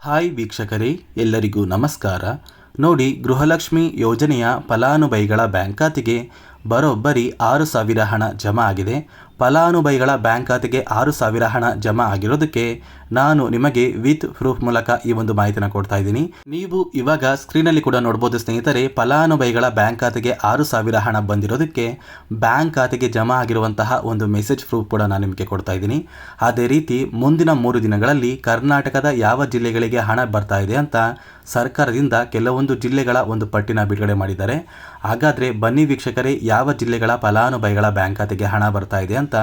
Hi ವೀಕ್ಷಕರೇ, ಎಲ್ಲರಿಗೂ ನಮಸ್ಕಾರ. ನೋಡಿ, ಗೃಹಲಕ್ಷ್ಮಿ ಯೋಜನೆಯ ಫಲಾನುಭವಿಗಳ ಬ್ಯಾಂಕ್ ಖಾತೆಗೆ ಬರೋಬ್ಬರಿ 6,000 ಹಣ ಜಮಾ ಆಗಿದೆ. ಫಲಾನುಭವಿಗಳ ಬ್ಯಾಂಕ್ ಖಾತೆಗೆ 6,000 ಹಣ ಜಮಾ ಆಗಿರೋದಕ್ಕೆ ನಾನು ನಿಮಗೆ ವಿತ್ ಪ್ರೂಫ್ ಮೂಲಕ ಈ ಒಂದು ಮಾಹಿತಿನ ಕೊಡ್ತಾ ಇದ್ದೀನಿ. ನೀವು ಇವಾಗ ಸ್ಕ್ರೀನಲ್ಲಿ ಕೂಡ ನೋಡ್ಬೋದು ಸ್ನೇಹಿತರೆ, ಫಲಾನುಭವಿಗಳ ಬ್ಯಾಂಕ್ ಖಾತೆಗೆ 6,000 ಹಣ ಬಂದಿರೋದಕ್ಕೆ ಬ್ಯಾಂಕ್ ಖಾತೆಗೆ ಜಮಾ ಆಗಿರುವಂತಹ ಒಂದು ಮೆಸೇಜ್ ಪ್ರೂಫ್ ಕೂಡ ನಾನು ನಿಮಗೆ ಕೊಡ್ತಾ ಇದ್ದೀನಿ. ಅದೇ ರೀತಿ ಮುಂದಿನ 3 ದಿನಗಳಲ್ಲಿ ಕರ್ನಾಟಕದ ಯಾವ ಜಿಲ್ಲೆಗಳಿಗೆ ಹಣ ಬರ್ತಾ ಇದೆ ಅಂತ ಸರ್ಕಾರದಿಂದ ಕೆಲವೊಂದು ಜಿಲ್ಲೆಗಳ ಒಂದು ಪಟ್ಟಿನ ಬಿಡುಗಡೆ ಮಾಡಿದ್ದಾರೆ. ಹಾಗಾದರೆ ಬನ್ನಿ ವೀಕ್ಷಕರೇ, ಯಾವ ಜಿಲ್ಲೆಗಳ ಫಲಾನುಭವಿಗಳ ಬ್ಯಾಂಕ್ ಖಾತೆಗೆ ಹಣ ಬರ್ತಾ ಇದೆ ಅಂತ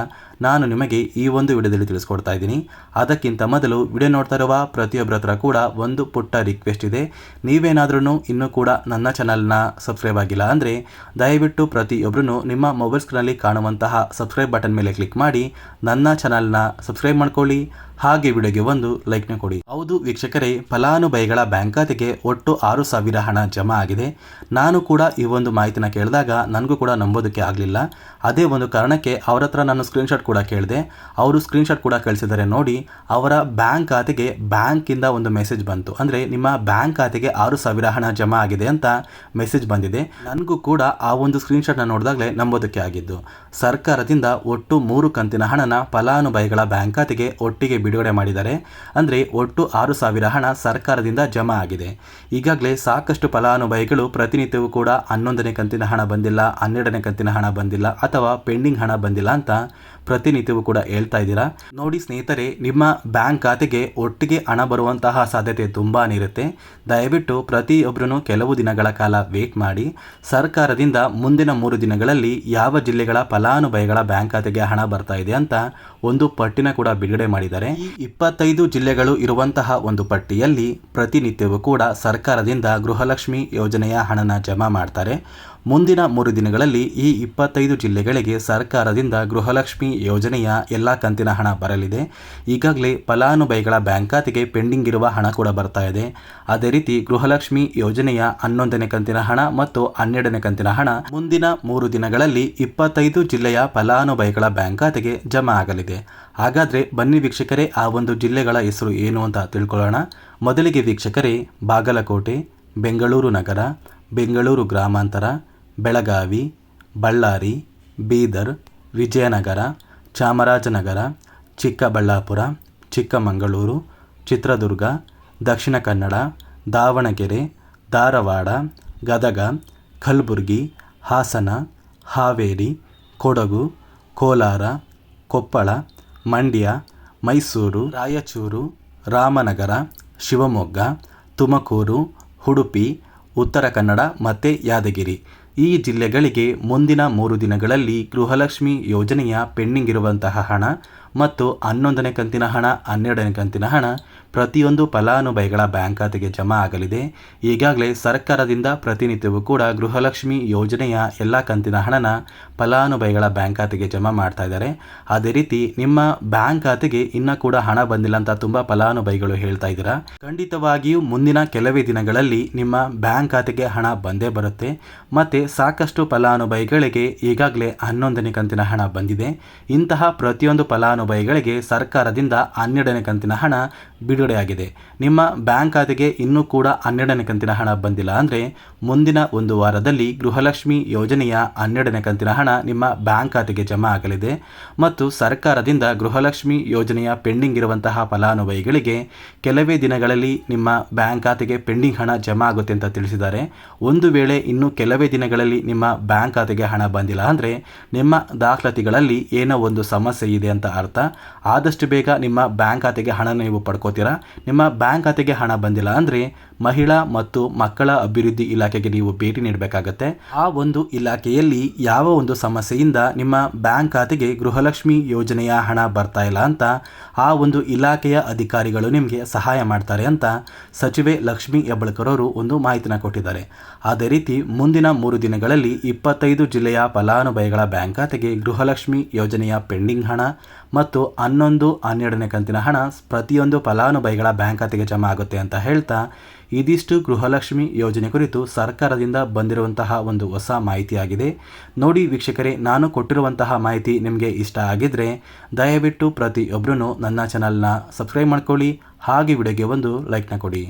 ನಾನು ನಿಮಗೆ ಈ ಒಂದು ವಿಡಿಯೋದಲ್ಲಿ ತಿಳಿಸ್ಕೊಡ್ತಾ ಇದ್ದೀನಿ. ಅದಕ್ಕಿಂತ ಮೊದಲು ವಿಡಿಯೋ ನೋಡ್ತಾ ಇರುವ ಪ್ರತಿಯೊಬ್ಬರ ಹತ್ರ ಕೂಡ ಒಂದು ಪುಟ್ಟ ರಿಕ್ವೆಸ್ಟ್ ಇದೆ. ನೀವೇನಾದ್ರೂ ಇನ್ನೂ ಕೂಡ ನನ್ನ ಚಾನಲ್ನ ಸಬ್ಸ್ಕ್ರೈಬ್ ಆಗಿಲ್ಲ ಅಂದರೆ ದಯವಿಟ್ಟು ಪ್ರತಿಯೊಬ್ಬರೂ ನಿಮ್ಮ ಮೊಬೈಲ್ ಸ್ಕ್ರೀನಲ್ಲಿ ಕಾಣುವಂತಹ ಸಬ್ಸ್ಕ್ರೈಬ್ ಬಟನ್ ಮೇಲೆ ಕ್ಲಿಕ್ ಮಾಡಿ ನನ್ನ ಚಾನಲ್ನ ಸಬ್ಸ್ಕ್ರೈಬ್ ಮಾಡ್ಕೊಳ್ಳಿ. ಹಾಗೆ ವಿಡಿಯೋಗೆ ಒಂದು ಲೈಕ್ನ ಕೊಡಿ. ಹೌದು ವೀಕ್ಷಕರೇ, ಫಲಾನುಭವಿಗಳ ಬ್ಯಾಂಕ್ ಖಾತೆಗೆ ಒಟ್ಟು 6,000 ಹಣ ಜಮಾ ಆಗಿದೆ. ನಾನು ಕೂಡ ಈ ಒಂದು ಮಾಹಿತಿನ ಕೇಳಿದಾಗ ನನಗೂ ಕೂಡ ನಂಬೋದಕ್ಕೆ ಆಗಲಿಲ್ಲ. ಅದೇ ಒಂದು ಕಾರಣಕ್ಕೆ ಅವರ ಹತ್ರ ನಾನು ಸ್ಕ್ರೀನ್ಶಾಟ್ ಕೂಡ ಕೇಳಿದೆ. ಅವರು ಸ್ಕ್ರೀನ್ಶಾಟ್ ಕೂಡ ಕಳಿಸಿದ್ದಾರೆ. ನೋಡಿ, ಅವರ ಬ್ಯಾಂಕ್ ಖಾತೆಗೆ ಬ್ಯಾಂಕಿಂದ ಒಂದು ಮೆಸೇಜ್ ಬಂತು, ಅಂದರೆ ನಿಮ್ಮ ಬ್ಯಾಂಕ್ ಖಾತೆಗೆ 6,000 ಹಣ ಜಮಾ ಆಗಿದೆ ಅಂತ ಮೆಸೇಜ್ ಬಂದಿದೆ. ನನಗೂ ಕೂಡ ಆ ಒಂದು ಸ್ಕ್ರೀನ್ಶಾಟ್ನ ನೋಡಿದಾಗಲೇ ನಂಬೋದಕ್ಕೆ ಆಗಿದ್ದು. ಸರ್ಕಾರದಿಂದ ಒಟ್ಟು 3 ಕಂತಿನ ಹಣನ ಫಲಾನುಭವಿಗಳ ಬ್ಯಾಂಕ್ ಖಾತೆಗೆ ಒಟ್ಟಿಗೆ ಬಿಡುಗಡೆ ಮಾಡಿದ್ದಾರೆ. ಅಂದರೆ ಒಟ್ಟು 6,000 ಹಣ ಸರ್ಕಾರದಿಂದ ಜಮಾ ಆಗಿದೆ. ಈಗಾಗಲೇ ಸಾಕಷ್ಟು ಫಲಾನುಭವಿಗಳು ಪ್ರತಿನಿತ್ಯವೂ ಕೂಡ 11ನೇ ಕಂತಿನ ಹಣ ಬಂದಿಲ್ಲ, 12ನೇ ಕಂತಿನ ಹಣ ಬಂದಿಲ್ಲ ಅಥವಾ ಪೆಂಡಿಂಗ್ ಹಣ ಬಂದಿಲ್ಲ ಅಂತ ಪ್ರತಿನಿತ್ಯವೂ ಕೂಡ ಹೇಳ್ತಾ ಇದ್ದೀರಾ. ನೋಡಿ ಸ್ನೇಹಿತರೆ, ನಿಮ್ಮ ಬ್ಯಾಂಕ್ ಖಾತೆಗೆ ಒಟ್ಟಿಗೆ ಹಣ ಬರುವಂತಹ ಸಾಧ್ಯತೆ ತುಂಬಾ ಇರುತ್ತೆ. ದಯವಿಟ್ಟು ಪ್ರತಿಯೊಬ್ಬರೂ ಕೆಲವು ದಿನಗಳ ಕಾಲ ವೇಟ್ ಮಾಡಿ. ಸರ್ಕಾರದಿಂದ ಮುಂದಿನ 3 ದಿನಗಳಲ್ಲಿ ಯಾವ ಜಿಲ್ಲೆಗಳ ಫಲಾನುಭವಿಗಳ ಬ್ಯಾಂಕ್ ಖಾತೆಗೆ ಹಣ ಬರ್ತಾ ಇದೆ ಅಂತ ಒಂದು ಪಟ್ಟಿನ ಕೂಡ ಬಿಡುಗಡೆ ಮಾಡಿದ್ದಾರೆ. ಈ 25 ಜಿಲ್ಲೆಗಳು ಇರುವಂತಹ ಒಂದು ಪಟ್ಟಿಯಲ್ಲಿ ಪ್ರತಿನಿತ್ಯವೂ ಕೂಡ ಸರ್ಕಾರದಿಂದ ಗೃಹಲಕ್ಷ್ಮಿ ಯೋಜನೆಯ ಹಣನ ಜಮಾ ಮಾಡ್ತಾರೆ. ಮುಂದಿನ 3 ದಿನಗಳಲ್ಲಿ ಈ 25 ಜಿಲ್ಲೆಗಳಿಗೆ ಸರ್ಕಾರದಿಂದ ಗೃಹಲಕ್ಷ್ಮಿ ಯೋಜನೆಯ ಎಲ್ಲ ಕಂತಿನ ಹಣ ಬರಲಿದೆ. ಈಗಾಗಲೇ ಫಲಾನುಭವಿಗಳ ಬ್ಯಾಂಕ್ ಖಾತೆಗೆ ಪೆಂಡಿಂಗ್ ಇರುವ ಹಣ ಕೂಡ ಬರ್ತಾ ಇದೆ. ಅದೇ ರೀತಿ ಗೃಹಲಕ್ಷ್ಮಿ ಯೋಜನೆಯ 11ನೇ ಕಂತಿನ ಹಣ ಮತ್ತು 12ನೇ ಕಂತಿನ ಹಣ ಮುಂದಿನ 3 ದಿನಗಳಲ್ಲಿ 25 ಜಿಲ್ಲೆಯ ಫಲಾನುಭವಿಗಳ ಬ್ಯಾಂಕ್ ಖಾತೆಗೆ ಜಮಾ ಆಗಲಿದೆ. ಹಾಗಾದರೆ ಬನ್ನಿ ವೀಕ್ಷಕರೇ, ಆ ಒಂದು ಜಿಲ್ಲೆಗಳ ಹೆಸರು ಏನು ಅಂತ ತಿಳ್ಕೊಳ್ಳೋಣ. ಮೊದಲಿಗೆ ವೀಕ್ಷಕರೇ, ಬಾಗಲಕೋಟೆ, ಬೆಂಗಳೂರು ನಗರ, ಬೆಂಗಳೂರು ಗ್ರಾಮಾಂತರ, ಬೆಳಗಾವಿ, ಬಳ್ಳಾರಿ, ಬೀದರ್, ವಿಜಯನಗರ, ಚಾಮರಾಜನಗರ, ಚಿಕ್ಕಬಳ್ಳಾಪುರ, ಚಿಕ್ಕಮಗಳೂರು, ಚಿತ್ರದುರ್ಗ, ದಕ್ಷಿಣ ಕನ್ನಡ, ದಾವಣಗೆರೆ, ಧಾರವಾಡ, ಗದಗ, ಕಲಬುರಗಿ, ಹಾಸನ, ಹಾವೇರಿ, ಕೊಡಗು, ಕೋಲಾರ, ಕೊಪ್ಪಳ, ಮಂಡ್ಯ, ಮೈಸೂರು, ರಾಯಚೂರು, ರಾಮನಗರ, ಶಿವಮೊಗ್ಗ, ತುಮಕೂರು, ಉಡುಪಿ, ಉತ್ತರ ಕನ್ನಡ ಮತ್ತು ಯಾದಗಿರಿ ಈ ಜಿಲ್ಲೆಗಳಿಗೆ ಮುಂದಿನ 3 ದಿನಗಳಲ್ಲಿ ಗೃಹಲಕ್ಷ್ಮಿ ಯೋಜನೆಯ ಪೆಂಡಿಂಗ್ ಇರುವಂತಹ ಹಣ ಮತ್ತು 11ನೇ ಕಂತಿನ ಹಣ, 12ನೇ ಕಂತಿನ ಹಣ ಪ್ರತಿಯೊಂದು ಫಲಾನುಭವಿಗಳ ಬ್ಯಾಂಕ್ ಖಾತೆಗೆ ಜಮಾ ಆಗಲಿದೆ. ಈಗಾಗಲೇ ಸರ್ಕಾರದಿಂದ ಪ್ರತಿನಿತ್ಯವೂ ಕೂಡ ಗೃಹಲಕ್ಷ್ಮಿ ಯೋಜನೆಯ ಎಲ್ಲ ಕಂತಿನ ಹಣನ ಫಲಾನುಭವಿಗಳ ಬ್ಯಾಂಕ್ ಖಾತೆಗೆ ಜಮಾ ಮಾಡ್ತಾ ಇದ್ದಾರೆ. ಅದೇ ರೀತಿ ನಿಮ್ಮ ಬ್ಯಾಂಕ್ ಖಾತೆಗೆ ಇನ್ನೂ ಕೂಡ ಹಣ ಬಂದಿಲ್ಲ ಅಂತ ತುಂಬ ಫಲಾನುಭವಿಗಳು ಹೇಳ್ತಾ ಇದ್ದೀರಾ. ಖಂಡಿತವಾಗಿಯೂ ಮುಂದಿನ ಕೆಲವೇ ದಿನಗಳಲ್ಲಿ ನಿಮ್ಮ ಬ್ಯಾಂಕ್ ಖಾತೆಗೆ ಹಣ ಬಂದೇ ಬರುತ್ತೆ. ಮತ್ತು ಸಾಕಷ್ಟು ಫಲಾನುಭವಿಗಳಿಗೆ ಈಗಾಗಲೇ 11ನೇ ಕಂತಿನ ಹಣ ಬಂದಿದೆ. ಇಂತಹ ಪ್ರತಿಯೊಂದು ಫಲಾನುಭವಿಗಳಿಗೆ ಸರ್ಕಾರದಿಂದ 12ನೇ ಕಂತಿನ ಹಣ ಬಿಡುಗಡೆಯಾಗಿದೆ. ನಿಮ್ಮ ಬ್ಯಾಂಕ್ ಖಾತೆಗೆ ಇನ್ನೂ ಕೂಡ 12ನೇ ಕಂತಿನ ಹಣ ಬಂದಿಲ್ಲ ಅಂದರೆ ಮುಂದಿನ 1 ವಾರದಲ್ಲಿ ಗೃಹಲಕ್ಷ್ಮಿ ಯೋಜನೆಯ 12ನೇ ಕಂತಿನ ಹಣ ನಿಮ್ಮ ಬ್ಯಾಂಕ್ ಖಾತೆಗೆ ಜಮಾ ಆಗಲಿದೆ. ಮತ್ತು ಸರ್ಕಾರದಿಂದ ಗೃಹಲಕ್ಷ್ಮಿ ಯೋಜನೆಯ ಪೆಂಡಿಂಗ್ ಇರುವಂತಹ ಫಲಾನುಭವಿಗಳಿಗೆ ಕೆಲವೇ ದಿನಗಳಲ್ಲಿ ನಿಮ್ಮ ಬ್ಯಾಂಕ್ ಖಾತೆಗೆ ಪೆಂಡಿಂಗ್ ಹಣ ಜಮಾ ಆಗುತ್ತೆ ಅಂತ ತಿಳಿಸಿದ್ದಾರೆ. ಒಂದು ವೇಳೆ ಇನ್ನು ಕೆಲವೇ ದಿನಗಳಲ್ಲಿ ನಿಮ್ಮ ಬ್ಯಾಂಕ್ ಖಾತೆಗೆ ಹಣ ಬಂದಿಲ್ಲ ಅಂದರೆ ನಿಮ್ಮ ದಾಖಲಾತಿಗಳಲ್ಲಿ ಏನೋ ಒಂದು ಸಮಸ್ಯೆ ಇದೆ ಅಂತ ಅರ್ಥ. ಆದಷ್ಟು ಬೇಗ ನಿಮ್ಮ ಬ್ಯಾಂಕ್ ಖಾತೆಗೆ ಹಣ ನೀವು ಪಡ್ಕೋತೀರಾ. ನಿಮ್ಮ ಬ್ಯಾಂಕ್ ಖಾತೆಗೆ ಹಣ ಬಂದಿಲ್ಲ ಅಂದರೆ ಮಹಿಳಾ ಮತ್ತು ಮಕ್ಕಳ ಅಭಿವೃದ್ಧಿ ಇಲಾಖೆಗೆ ನೀವು ಭೇಟಿ ನೀಡಬೇಕಾಗತ್ತೆ. ಆ ಒಂದು ಇಲಾಖೆಯಲ್ಲಿ ಯಾವ ಒಂದು ಸಮಸ್ಯೆಯಿಂದ ನಿಮ್ಮ ಬ್ಯಾಂಕ್ ಖಾತೆಗೆ ಗೃಹಲಕ್ಷ್ಮಿ ಯೋಜನೆಯ ಹಣ ಬರ್ತಾ ಇಲ್ಲ ಅಂತ ಆ ಒಂದು ಇಲಾಖೆಯ ಅಧಿಕಾರಿಗಳು ನಿಮಗೆ ಸಹಾಯ ಮಾಡ್ತಾರೆ ಅಂತ ಸಚಿವೆ ಲಕ್ಷ್ಮೀ ಹೆಬ್ಬಾಳ್ಕರ್ ಅವರು ಒಂದು ಮಾಹಿತಿನ ಕೊಟ್ಟಿದ್ದಾರೆ. ಅದೇ ರೀತಿ ಮುಂದಿನ 3 ದಿನಗಳಲ್ಲಿ 25 ಜಿಲ್ಲೆಯ ಫಲಾನುಭವಿಗಳ ಬ್ಯಾಂಕ್ ಖಾತೆಗೆ ಗೃಹಲಕ್ಷ್ಮಿ ಯೋಜನೆಯ ಪೆಂಡಿಂಗ್ ಹಣ ಮತ್ತು 11, 12ನೇ ಕಂತಿನ ಹಣ ಪ್ರತಿಯೊಂದು ಫಲಾನುಭವಿಗಳ ಬ್ಯಾಂಕ್ ಖಾತೆಗೆ ಜಮಾ ಆಗುತ್ತೆ ಅಂತ ಹೇಳ್ತಾ, ಇದಿಷ್ಟು ಗೃಹಲಕ್ಷ್ಮಿ ಯೋಜನೆ ಕುರಿತು ಸರ್ಕಾರದಿಂದ ಬಂದಿರುವಂತಹ ಒಂದು ಹೊಸ ಮಾಹಿತಿಯಾಗಿದೆ. ನೋಡಿ ವೀಕ್ಷಕರೇ, ನಾನು ಕೊಟ್ಟಿರುವಂತಹ ಮಾಹಿತಿ ನಿಮಗೆ ಇಷ್ಟ ಆಗಿದ್ದರೆ ದಯವಿಟ್ಟು ಪ್ರತಿಯೊಬ್ಬರೂ ನನ್ನ ಚಾನಲ್ನ ಸಬ್ಸ್ಕ್ರೈಬ್ ಮಾಡ್ಕೊಳ್ಳಿ, ಹಾಗೆ ವಿಡಿಯೋಗೆ ಒಂದು ಲೈಕ್ನ ಕೊಡಿ.